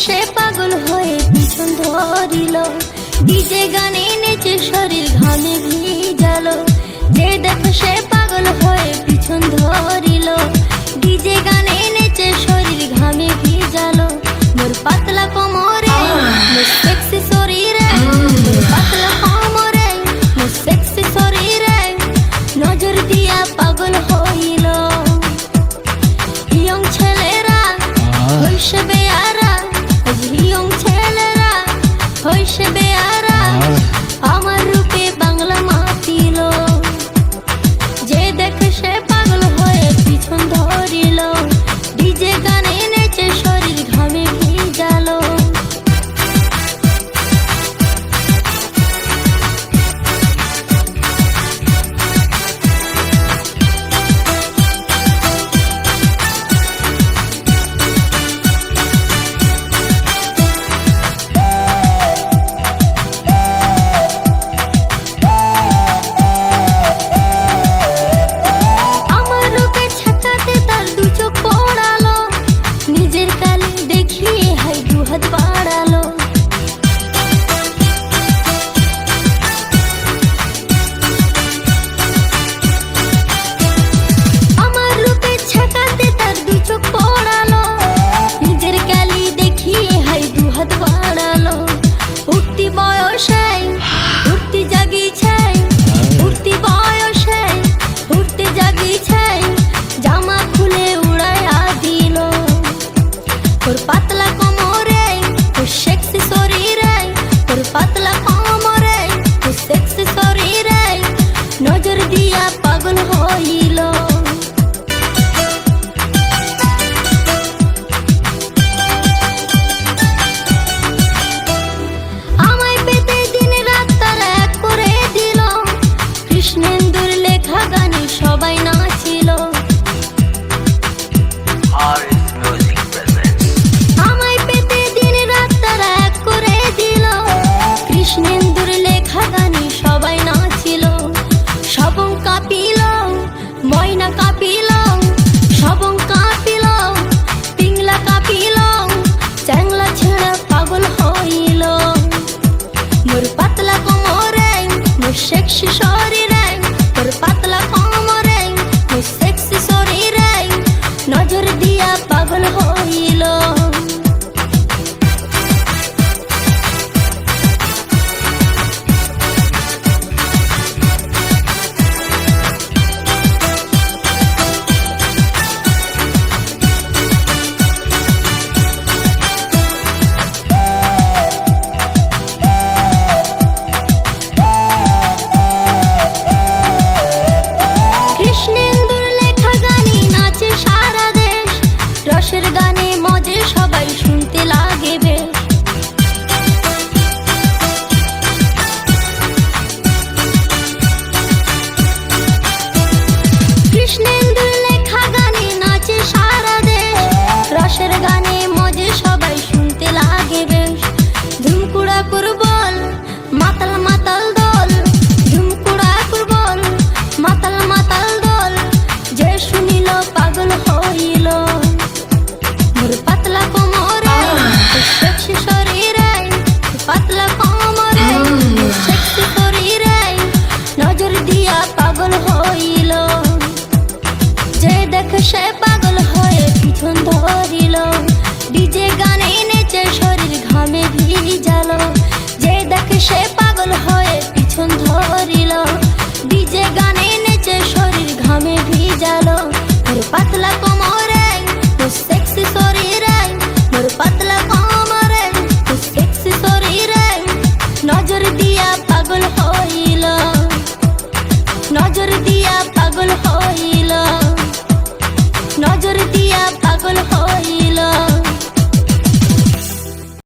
সে পাগল হয়ে পিছন ধরিল, ডিজে গানে নেচে শরীর ঘামে ভিজালো। যে দেখে সে পাগল হয়ে পিছন ধরিল, ডিজে গানে নেচে শরীর ঘামে ভিজালো। মোর পাতলা কোমরে মোর সেক্সি শরীরে, মোর পাতলা কোমরে মোর সেক্সি শরীরে নজর দিয়া পাগল হইল। ইয়ং ছেলেরা হইছে বেয়ারা, ইয়ং ছেলেরা হইছে বেয়ারা, আমার রূপে বাংলা মাতিল। যে দেখে সে পাগল হয়ে পিছন ধরিল, ডিজে গানে নেচে শরীর ঘামে ভিজালো। আমার রূপে ছাকাতে তার দু চোখ পড়ালো, নিজের কালি দেখিয়ে হাই দু হাত বাড়ালো। আমার রূপে ছাকাতে তার দু চোখ পড়ালো, নিজের কালি দেখিয়ে হাই দু হাত বাড়ালো। উঠতি বয়সে উঠতি জাগিছে, উঠতি বয়সে উঠতে জাগিছে, জামা খুলে উড়াইয়া দিল। তোর পাতলা কোমরে তোর সেক্সি শরীরে, তোর পাতলা কোমরে তোর সেক্সি শরীরে নজর দিয়া পাগল হইল। আমায় পেতে দিন রাত তারা এক করে দিল, কৃষ্ণেন্দুর লেখা গানে সবাই নাচিল। RS Music presents আমায় পেতে দিন রাত তারা এক করে দিল, কৃষ্ণেন্দুর লেখা গানে সবাই নাচিল। সবং কাঁপিল ময়না কাঁপিল, সবং কাঁপিল পিংলা কাঁপিল, চ্যাংলা ছেড়া পাগল হইল। মোর পাতলা কোমরে মোর সেক্সি শরীরে, মোর পাতলা কোমরে মোর সেক্সি শরীরে নজর দিয়া পাগল হইল। কৃষ্ণেন্দুর লেখা গানে নাচে সারা দেশ, রসের গানে মজে সবাই শুনতে লাগে বেশ। কৃষ্ণেন্দুর লেখা গানে নাচে সারা দেশ, রসের গানে মজে সবাই শুনতে লাগে বেশ। ধুমকুড়া কুরবল মাতাল মাতাল দল, ধুমকুড়া কুরবল মাতাল মাতাল দল, যে শুনিল পাগল হইল। মোর পাতলা কোমরে তোর সেক্সি শরীরে, পাতলা কোমরে তোর সেক্সি শরীরে নজর দিয়া পাগল হইল। যে দেখে সে পাগল হয়ে পিছন ধরিল, ডিজে গানে নেচে শরীর ঘামে ভিজালো। যে দেখে সে পাগল হয়ে পিছন ধরিল, ডিজে গানে নেচে শরীর ঘামে ভিজালো। মোর পাতলা কোমরে তোর সেক্সি শরীরে, মোর পাতলা কোমরে তোর সেক্সি শরীরে নজর দিয়া পাগল হইল, নজর দিয়া